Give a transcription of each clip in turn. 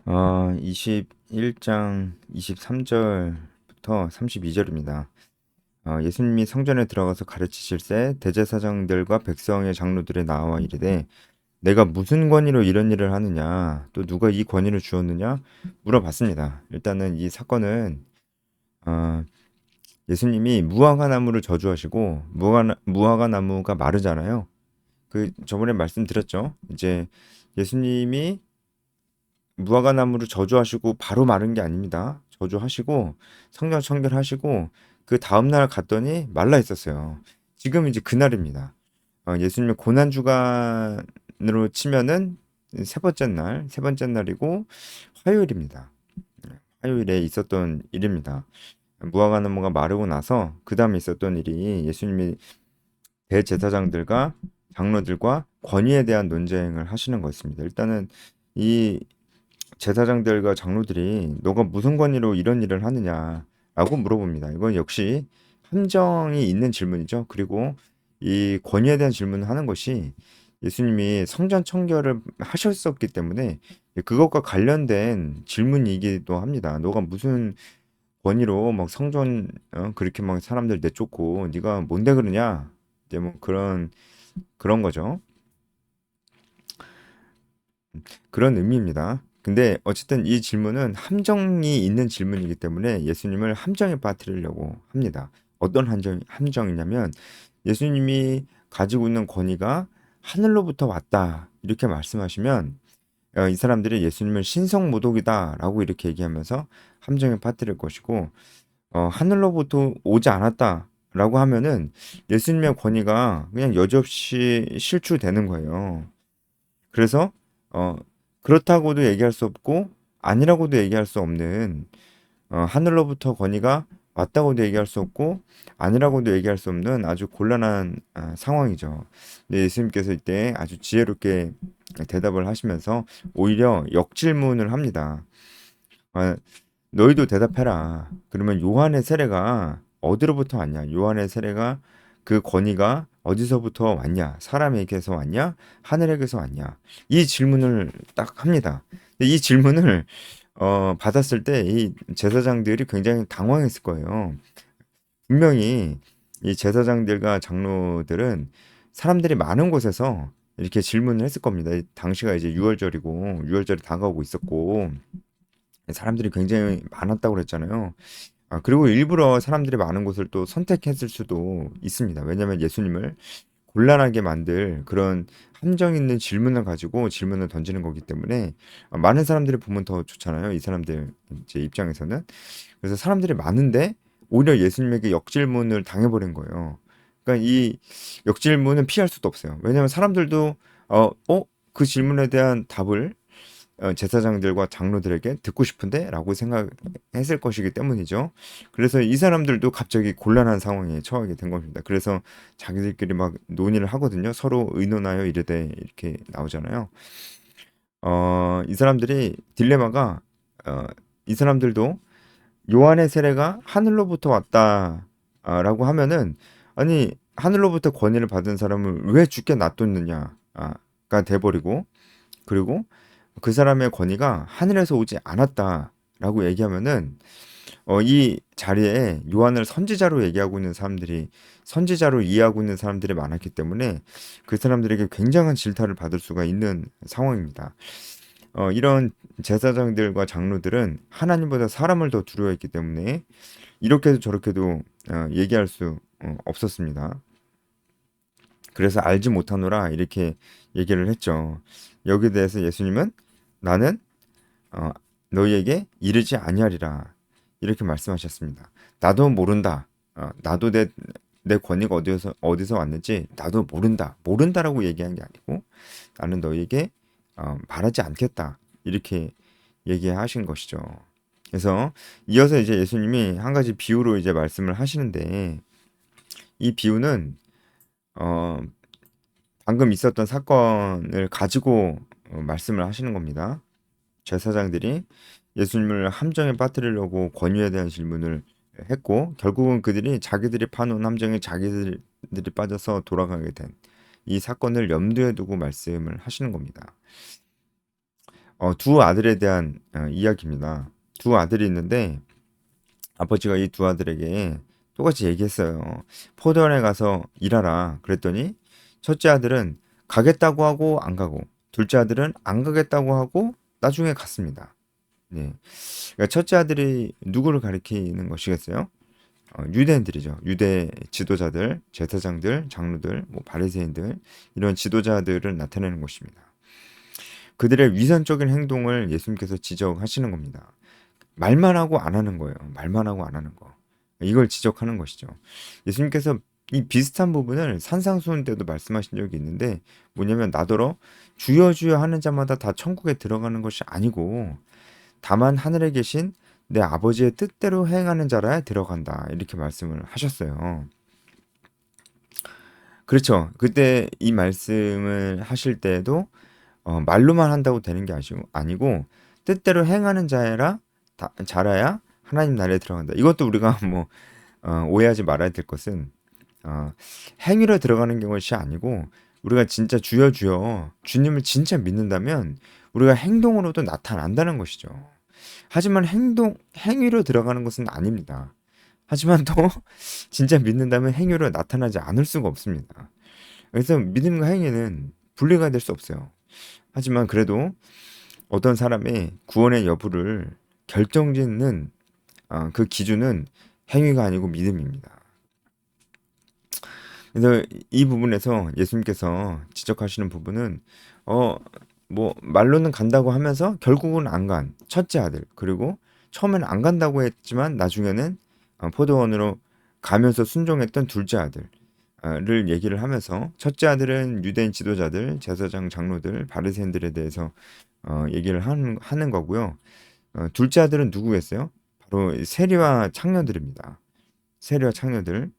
21장 23절부터 32절입니다. 예수님이 성전에 들어가서 가르치실새 대제사장들과 백성의 장로들이 나와 이르되 내가 무슨 권위로 이런 일을 하느냐 또 누가 이 권위를 주었느냐 물어봤습니다. 일단은 이 사건은 어, 예수님이 무화과 나무를 저주하시고 무화과 나무가 마르잖아요. 그 저번에 말씀드렸죠. 이제 예수님이 무화과 나무를 저주하시고 바로 마른 게 아닙니다. 저주하시고 성령 청결하시고 그 다음 날 갔더니 말라 있었어요. 지금 이제 그날입니다. 예수님의 고난 주간으로 치면은 세 번째 날이고 화요일입니다. 화요일에 있었던 일입니다. 무화과 나무가 마르고 나서 그 다음에 있었던 일이 예수님이 대제사장들과 장로들과 권위에 대한 논쟁을 하시는 거였습니다. 일단은 이 제사장들과 장로들이 너가 무슨 권위로 이런 일을 하느냐라고 물어봅니다. 이건 역시 함정이 있는 질문이죠. 그리고 이 권위에 대한 질문을 하는 것이 예수님이 성전 청결을 하셨었기 때문에 그것과 관련된 질문이기도 합니다. 너가 무슨 권위로 막 성전 그렇게 막 사람들 내쫓고 네가 뭔데 그러냐? 이제 뭐 그런 거죠. 그런 의미입니다. 근데 어쨌든 이 질문은 함정이 있는 질문이기 때문에 예수님을 함정에 빠뜨리려고 합니다. 어떤 함정이냐면 예수님이 가지고 있는 권위가 하늘로부터 왔다 이렇게 말씀하시면 이 사람들이 예수님을 신성모독이다라고 이렇게 얘기하면서 함정에 빠뜨릴 것이고 하늘로부터 오지 않았다라고 하면은 예수님의 권위가 그냥 여지없이 실추되는 거예요. 그래서 어, 그렇다고도 얘기할 수 없고 아니라고도 얘기할 수 없는 하늘로부터 권위가 왔다고도 얘기할 수 없고 아니라고도 얘기할 수 없는 아주 곤란한 상황이죠. 근데 예수님께서 이때 아주 지혜롭게 대답을 하시면서 오히려 역질문을 합니다. 아, 너희도 대답해라. 그러면 요한의 세례가 어디로부터 왔냐? 요한의 세례가 그 권위가 어디서부터 왔냐? 사람에게서 왔냐? 하늘에게서 왔냐? 이 질문을 딱 합니다. 근데 이 질문을 받았을 때 이 제사장들이 굉장히 당황했을 거예요. 분명히 이 제사장들과 장로들은 사람들이 많은 곳에서 이렇게 질문을 했을 겁니다. 당시가 이제 6월절이고 6월절이 다가오고 있었고 사람들이 굉장히 많았다고 그랬잖아요. 그리고 일부러 사람들이 많은 곳을 또 선택했을 수도 있습니다. 왜냐하면 예수님을 곤란하게 만들 그런 함정 있는 질문을 가지고 질문을 던지는 거기 때문에 많은 사람들이 보면 더 좋잖아요. 이 사람들 이제 입장에서는. 그래서 사람들이 많은데 오히려 예수님에게 역질문을 당해버린 거예요. 그러니까 이 역질문은 피할 수도 없어요. 왜냐하면 사람들도 그 질문에 대한 답을 제사장들과 장로들에게 듣고 싶은데라고 생각했을 것이기 때문이죠. 그래서 이 사람들도 갑자기 곤란한 상황에 처하게 된 겁니다. 그래서 자기들끼리 막 논의를 하거든요. 서로 의논하여 이르되 이렇게 나오잖아요. 이 사람들이 딜레마가 어, 이 사람들도 요한의 세례가 하늘로부터 왔다라고 하면은 아니 하늘로부터 권위를 받은 사람을 왜 죽게 놔뒀느냐가 돼버리고 그리고 그 사람의 권위가 하늘에서 오지 않았다라고 얘기하면은 이 자리에 요한을 선지자로 얘기하고 있는 사람들이 선지자로 이해하고 있는 사람들이 많았기 때문에 그 사람들에게 굉장한 질타를 받을 수가 있는 상황입니다. 이런 제사장들과 장로들은 하나님보다 사람을 더 두려워했기 때문에 이렇게도 저렇게도 얘기할 수 없었습니다. 그래서 알지 못하노라 이렇게 얘기를 했죠. 여기에 대해서 예수님은 나는 어, 너희에게 이르지 아니하리라 이렇게 말씀하셨습니다. 나도 모른다. 나도 내 권위가 어디서 왔는지 나도 모른다라고 얘기한 게 아니고 나는 너희에게 말하지 않겠다 이렇게 얘기하신 것이죠. 그래서 이어서 이제 예수님이 한 가지 비유로 이제 말씀을 하시는데 이 비유는 어, 방금 있었던 사건을 가지고 말씀을 하시는 겁니다. 제사장들이 예수님을 함정에 빠뜨리려고 권위에 대한 질문을 했고 결국은 그들이 자기들이 파놓은 함정에 자기들이 빠져서 돌아가게 된 이 사건을 염두에 두고 말씀을 하시는 겁니다. 두 아들에 대한 이야기입니다. 두 아들이 있는데 아버지가 이 두 아들에게 똑같이 얘기했어요. 포도원에 가서 일하라. 그랬더니 첫째 아들은 가겠다고 하고 안 가고, 둘째 아들은 안 가겠다고 하고 나중에 갔습니다. 네. 그러니까 첫째 아들이 누구를 가리키는 것이겠어요? 유대인들이죠. 유대 지도자들, 제사장들, 장로들, 뭐 바리새인들, 이런 지도자들을 나타내는 것입니다. 그들의 위선적인 행동을 예수님께서 지적하시는 겁니다. 말만 하고 안 하는 거예요. 말만 하고 안 하는 거. 이걸 지적하는 것이죠. 예수님께서 이 비슷한 부분을 산상수훈 때도 말씀하신 적이 있는데, 뭐냐면 나더러 주여 주여 하는 자마다 다 천국에 들어가는 것이 아니고 다만 하늘에 계신 내 아버지의 뜻대로 행하는 자라야 들어간다, 이렇게 말씀을 하셨어요. 그렇죠. 그때 이 말씀을 하실 때에도 말로만 한다고 되는 게 아니고 뜻대로 행하는 자라야 하나님 나라에 들어간다. 이것도 우리가 뭐 오해하지 말아야 될 것은 행위로 들어가는 것이 아니고, 우리가 진짜 주여 주여 주님을 진짜 믿는다면 우리가 행동으로도 나타난다는 것이죠. 하지만 행위로 들어가는 것은 아닙니다. 하지만 또 진짜 믿는다면 행위로 나타나지 않을 수가 없습니다. 그래서 믿음과 행위는 분리가 될 수 없어요. 하지만 그래도 어떤 사람의 구원의 여부를 결정짓는 그 기준은 행위가 아니고 믿음입니다. 그래서 이 부분에서 예수님께서 지적하시는 부분은 뭐 말로는 간다고 하면서 결국은 안 간 첫째 아들, 그리고 처음에는 안 간다고 했지만 나중에는 포도원으로 가면서 순종했던 둘째 아들을 얘기를 하면서, 첫째 아들은 유대인 지도자들, 제사장, 장로들, 바리새인들에 대해서 얘기를 하는 거고요. 둘째 아들은 누구겠어요? 바로 세리와 창녀들입니다. 세리와 창녀들.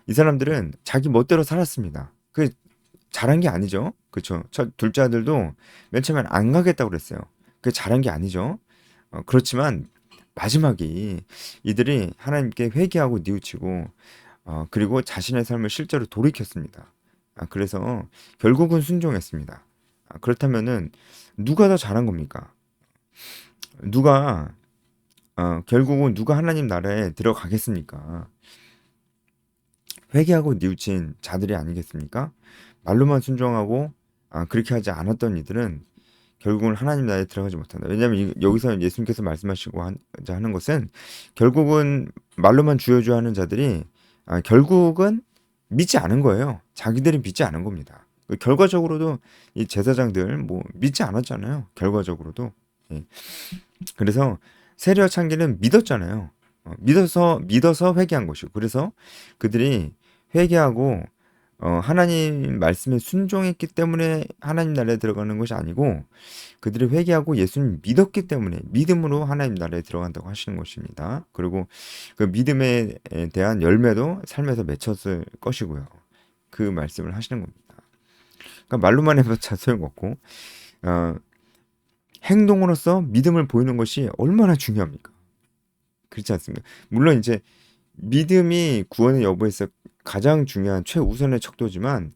이 사람들은 자기 멋대로 살았습니다. 그 잘한 게 아니죠. 그렇죠. 둘째 아들도 맨 처음엔 안 가겠다고 그랬어요. 그게 잘한 게 아니죠. 그렇지만 마지막이 이들이 하나님께 회개하고 뉘우치고 그리고 자신의 삶을 실제로 돌이켰습니다. 그래서 결국은 순종했습니다. 그렇다면은 누가 더 잘한 겁니까? 누가 결국은 누가 하나님 나라에 들어가겠습니까? 회개하고 뉘우친 자들이 아니겠습니까? 말로만 순종하고 그렇게 하지 않았던 이들은 결국은 하나님 나라에 들어가지 못한다. 왜냐하면 여기서 예수님께서 말씀하시고 하는 것은, 결국은 말로만 주여 주여 하는 자들이 결국은 믿지 않은 거예요. 자기들이 믿지 않은 겁니다. 결과적으로도 이 제사장들 뭐 믿지 않았잖아요. 결과적으로도. 예. 그래서 세리와 창기는 믿었잖아요. 믿어서 회개한 것이고, 그래서 그들이 회개하고 하나님 말씀에 순종했기 때문에 하나님 나라에 들어가는 것이 아니고, 그들이 회개하고 예수님 믿었기 때문에 믿음으로 하나님 나라에 들어간다고 하시는 것입니다. 그리고 그 믿음에 대한 열매도 삶에서 맺혔을 것이고요. 그 말씀을 하시는 겁니다. 그러니까 말로만 해봤자 소용없고 행동으로서 믿음을 보이는 것이 얼마나 중요합니까? 그렇지 않습니까? 물론 이제 믿음이 구원의 여부에서 가장 중요한 최우선의 척도지만,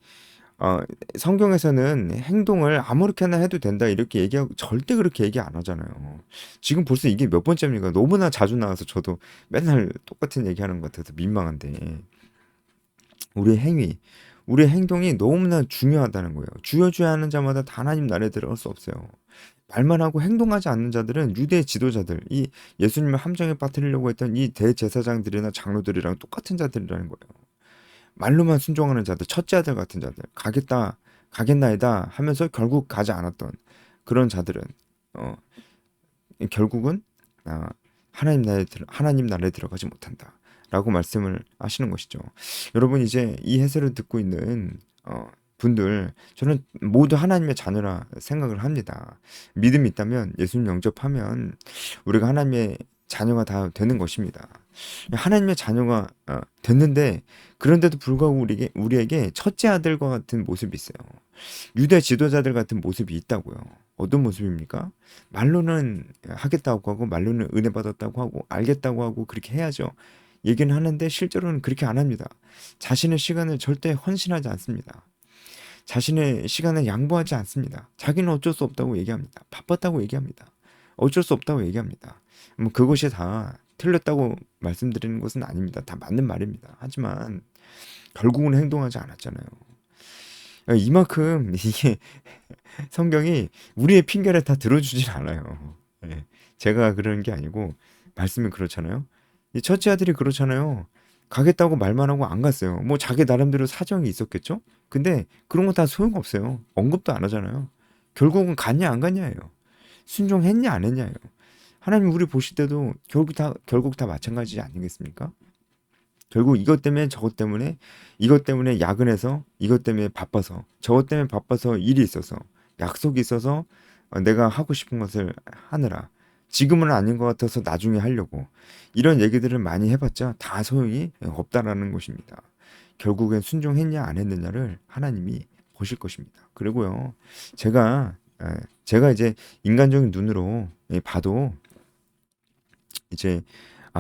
성경에서는 행동을 아무렇게나 해도 된다 이렇게 얘기하고 절대 그렇게 얘기 안 하잖아요. 지금 벌써 이게 몇 번째입니까? 너무나 자주 나와서 저도 맨날 똑같은 얘기하는 것 같아서 민망한데, 우리의 행위, 우리의 행동이 너무나 중요하다는 거예요. 주여 주여 하는 자마다 다 하나님 나라에 들어갈 수 없어요. 말만 하고 행동하지 않는 자들은 유대 지도자들, 이 예수님을 함정에 빠뜨리려고 했던 이 대제사장들이나 장로들이랑 똑같은 자들이라는 거예요. 말로만 순종하는 자들, 첫째 아들 같은 자들, 가겠나이다 하면서 결국 가지 않았던 그런 자들은 결국은 하나님 나라에 들어가지 못한다라고 말씀을 하시는 것이죠. 여러분, 이제 이 해설을 듣고 있는 분들, 저는 모두 하나님의 자녀라 생각을 합니다. 믿음이 있다면, 예수님 영접하면 우리가 하나님의 자녀가 다 되는 것입니다. 하나님의 자녀가 됐는데, 그런데도 불구하고 우리에게 첫째 아들과 같은 모습이 있어요. 유대 지도자들 같은 모습이 있다고요. 어떤 모습입니까? 말로는 하겠다고 하고, 말로는 은혜 받았다고 하고, 알겠다고 하고, 그렇게 해야죠. 얘기는 하는데 실제로는 그렇게 안 합니다. 자신의 시간을 절대 헌신하지 않습니다. 자신의 시간을 양보하지 않습니다. 자기는 어쩔 수 없다고 얘기합니다. 바빴다고 얘기합니다. 어쩔 수 없다고 얘기합니다. 뭐 그것이 다 틀렸다고 말씀드리는 것은 아닙니다. 다 맞는 말입니다. 하지만 결국은 행동하지 않았잖아요. 이만큼 이게 성경이 우리의 핑계를 다 들어주질 않아요. 예. 제가 그러는 게 아니고 말씀이 그렇잖아요. 이 첫째 아들이 그렇잖아요. 가겠다고 말만 하고 안 갔어요. 뭐 자기 나름대로 사정이 있었겠죠? 근데 그런 거 다 소용없어요. 언급도 안 하잖아요. 결국은 갔냐 안 갔냐예요. 순종했냐 안 했냐예요. 하나님 우리 보실 때도 결국 다 마찬가지 아니겠습니까? 결국 이것 때문에 저것 때문에 이것 때문에 야근해서 이것 때문에 바빠서 저것 때문에 바빠서 일이 있어서 약속이 있어서 내가 하고 싶은 것을 하느라 지금은 아닌 것 같아서 나중에 하려고 이런 얘기들을 많이 해봤자 다 소용이 없다라는 것입니다. 결국엔 순종했냐 안 했느냐를 하나님이 보실 것입니다. 그리고요 제가 이제 인간적인 눈으로 봐도 이제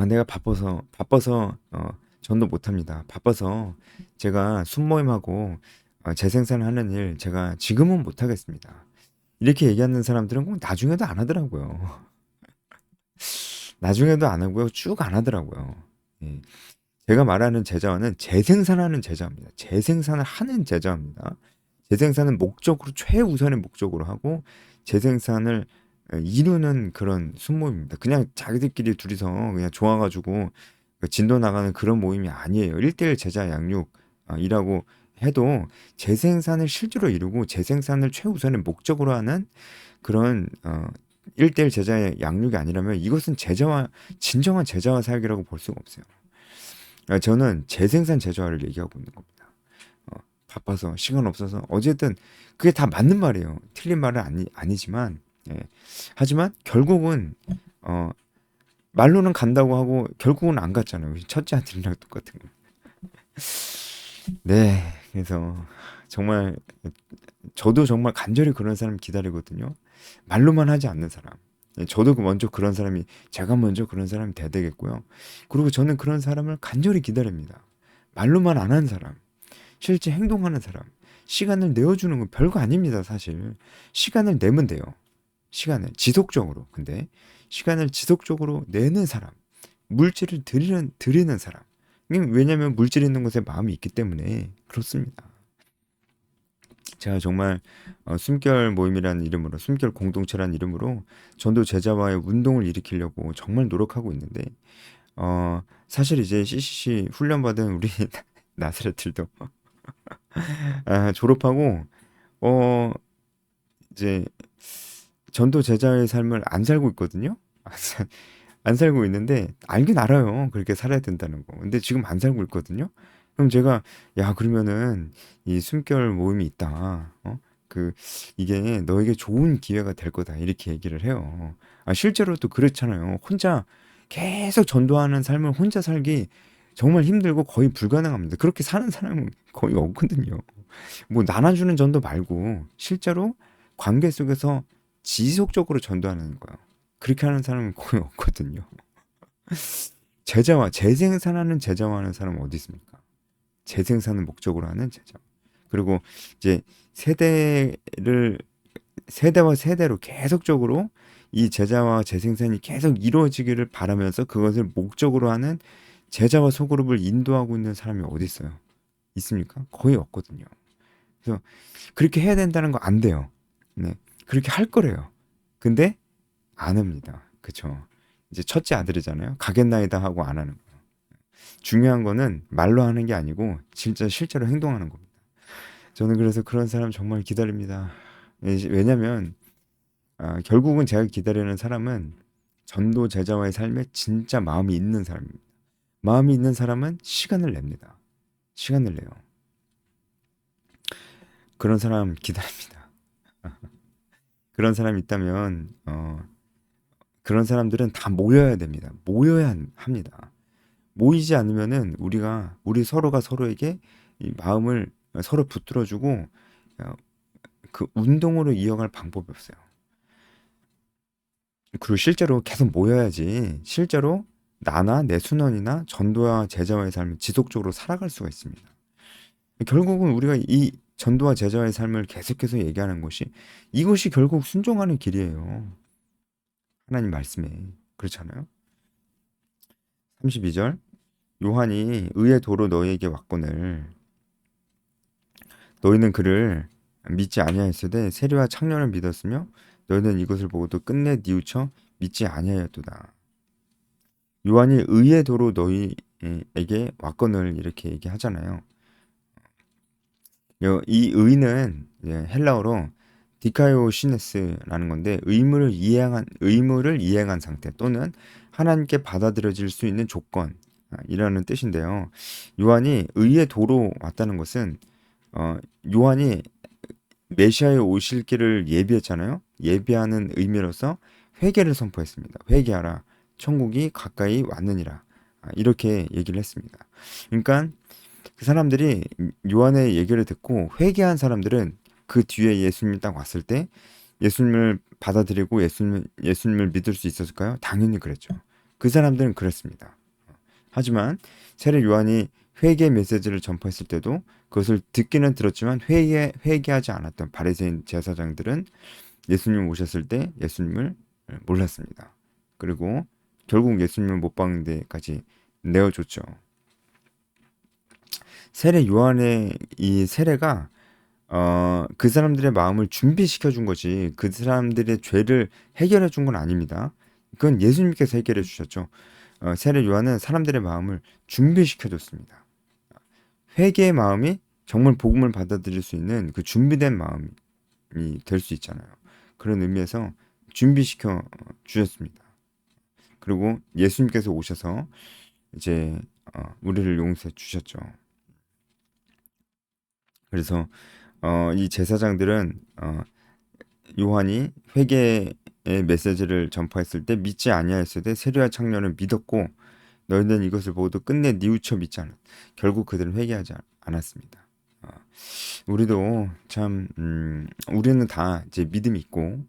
내가 바빠서 전도 못합니다. 바빠서 제가 순모임하고 재생산을 하는 일 제가 지금은 못하겠습니다. 이렇게 얘기하는 사람들은 꼭 나중에도 안 하더라고요. 나중에도 안 하고요. 쭉 안 하더라고요. 예. 제가 말하는 제자화는 재생산하는 제자입니다. 재생산을 하는 제자입니다. 재생산은 목적으로 최우선의 목적으로 하고 재생산을 이루는 그런 순모임입니다. 그냥 자기들끼리 둘이서 그냥 좋아가지고 진도 나가는 그런 모임이 아니에요. 1대1 제자 양육이라고 해도 재생산을 실제로 이루고 재생산을 최우선의 목적으로 하는 그런 1대1 제자의 양육이 아니라면 이것은 진정한 제자화 사역이라고 볼 수가 없어요. 저는 재생산 제자화를 얘기하고 있는 겁니다. 바빠서 시간 없어서 어쨌든 그게 다 맞는 말이에요. 틀린 말은 아니지만 하지만 결국은 말로는 간다고 하고 결국은 안 갔잖아요. 첫째 아들이랑 똑같은 거. 네, 그래서 정말 저도 정말 간절히 그런 사람 기다리거든요. 말로만 하지 않는 사람. 저도 먼저 그런 사람이 제가 먼저 그런 사람이 돼야 되겠고요. 그리고 저는 그런 사람을 간절히 기다립니다. 말로만 안 하는 사람, 실제 행동하는 사람, 시간을 내어주는 건 별거 아닙니다, 사실. 시간을 내면 돼요. 시간을 지속적으로. 근데 시간을 지속적으로 내는 사람, 물질을 드리는 사람. 왜냐하면 물질 있는 곳에 마음이 있기 때문에 그렇습니다. 제가 정말 숨결 모임이라는 이름으로 숨결 공동체라는 이름으로 전도 제자와의 운동을 일으키려고 정말 노력하고 있는데 사실 이제 CCC 훈련받은 우리 나사렛들도 졸업하고 이제 전도 제자의 삶을 안 살고 있거든요. 안 살고 있는데 알긴 알아요. 그렇게 살아야 된다는 거. 근데 지금 안 살고 있거든요. 그럼 제가 야 그러면은 이 숨결 모임이 있다. 이게 너에게 좋은 기회가 될 거다. 이렇게 얘기를 해요. 실제로도 그렇잖아요. 혼자 계속 전도하는 삶을 혼자 살기 정말 힘들고 거의 불가능합니다. 그렇게 사는 사람은 거의 없거든요. 뭐 나눠주는 전도 말고 실제로 관계 속에서 지속적으로 전도하는 거예요. 그렇게 하는 사람은 거의 없거든요. 재생산하는 제자화하는 사람은 어디 있습니까? 재생산을 목적으로 하는 제자. 그리고 이제 세대와 세대로 계속적으로 이 제자와 재생산이 계속 이루어지기를 바라면서 그것을 목적으로 하는 제자와 소그룹을 인도하고 있는 사람이 어디 있어요? 있습니까? 거의 없거든요. 그래서 그렇게 해야 된다는 거 안 돼요. 네. 그렇게 할 거래요. 근데 안 합니다. 그쵸? 이제 첫째 아들이잖아요. 가겠나이다 하고 안 하는 거예요. 중요한 거는 말로 하는 게 아니고 진짜 실제로 행동하는 겁니다. 저는 그래서 그런 사람 정말 기다립니다. 왜냐면 결국은 제가 기다리는 사람은 전도 제자와의 삶에 진짜 마음이 있는 사람입니다. 마음이 있는 사람은 시간을 냅니다. 시간을 내요. 그런 사람 기다립니다. 그런 사람이 있다면 그런 사람들은 다 모여야 됩니다. 모여야 합니다. 모이지 않으면은 우리 서로가 서로에게 이 마음을 서로 붙들어주고 그 운동으로 이어갈 방법이 없어요. 그리고 실제로 계속 모여야지 실제로 나나 내 순원이나 전도와 제자와의 삶을 지속적으로 살아갈 수가 있습니다. 결국은 우리가 전도와 제자의 삶을 계속해서 얘기하는 것이 이것이 결국 순종하는 길이에요. 하나님 말씀에. 그렇잖아요. 32절 요한이 의의 도로 너희에게 왔거늘 너희는 그를 믿지 아니하였으되 세리와 창녀를 믿었으며 너희는 이것을 보고도 끝내 뉘우쳐 믿지 아니하였도다. 요한이 의의 도로 너희에게 왔거늘 이렇게 얘기하잖아요. 이 의는 헬라어로 디카요시네스라는 건데 의무를 이행한 상태 또는 하나님께 받아들여질 수 있는 조건 이라는 뜻인데요. 요한이 의의 도로 왔다는 것은 요한이 메시아의 오실 길을 예비했잖아요. 예비하는 의미로서 회개를 선포했습니다. 회개하라. 천국이 가까이 왔느니라. 이렇게 얘기를 했습니다. 그러니까 그 사람들이 요한의 얘기를 듣고 회개한 사람들은 그 뒤에 예수님이 딱 왔을 때 예수님을 받아들이고 예수님을 믿을 수 있었을까요? 당연히 그랬죠. 그 사람들은 그랬습니다. 하지만 세례 요한이 회개 메시지를 전파했을 때도 그것을 듣기는 들었지만 회개하지 않았던 바리새인 제사장들은 예수님 오셨을 때 예수님을 몰랐습니다. 그리고 결국 예수님을 못 박는 데까지 내어줬죠. 세례 요한의 이 세례가 그 사람들의 마음을 준비시켜 준 거지 그 사람들의 죄를 해결해 준 건 아닙니다. 그건 예수님께서 해결해 주셨죠. 세례 요한은 사람들의 마음을 준비시켜 줬습니다. 회개의 마음이 정말 복음을 받아들일 수 있는 그 준비된 마음이 될 수 있잖아요. 그런 의미에서 준비시켜 주셨습니다. 그리고 예수님께서 오셔서 이제 우리를 용서해 주셨죠. 그래서 이 제사장들은 요한이 회개의 메시지를 전파했을 때 믿지 아니하였을 때 세례와 창녀는 믿었고 너희는 이것을 보고도 끝내 뉘우쳐 믿지 않았. 결국 그들은 회개하지 않았습니다. 우리도 참 우리는 다 이제 믿음이 있고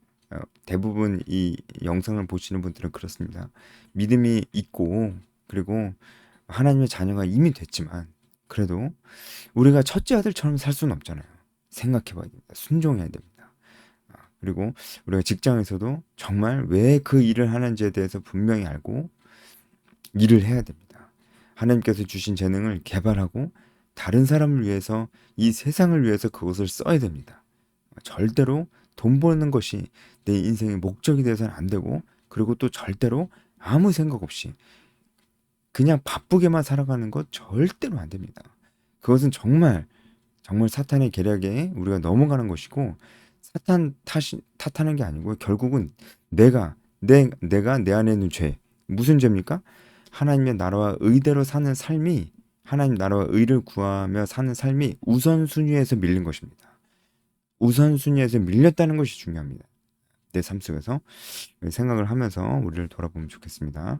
대부분 이 영상을 보시는 분들은 그렇습니다. 믿음이 있고 그리고 하나님의 자녀가 이미 됐지만 그래도 우리가 첫째 아들처럼 살 수는 없잖아요. 생각해 봐야 됩니다. 순종해야 됩니다. 그리고 우리가 직장에서도 정말 왜 그 일을 하는지에 대해서 분명히 알고 일을 해야 됩니다. 하나님께서 주신 재능을 개발하고 다른 사람을 위해서 이 세상을 위해서 그것을 써야 됩니다. 절대로 돈 버는 것이 내 인생의 목적이 되어서는 안 되고 그리고 또 절대로 아무 생각 없이 그냥 바쁘게만 살아가는 것 절대로 안 됩니다. 그것은 정말 사탄의 계략에 우리가 넘어가는 것이고 사탄 탓하는 게 아니고 결국은 내가 내 안에 있는 죄 무슨 죄입니까? 하나님의 나라와 의대로 사는 삶이 하나님 나라와 의를 구하며 사는 삶이 우선순위에서 밀린 것입니다. 우선순위에서 밀렸다는 것이 중요합니다. 내 삶 속에서 생각을 하면서 우리를 돌아보면 좋겠습니다.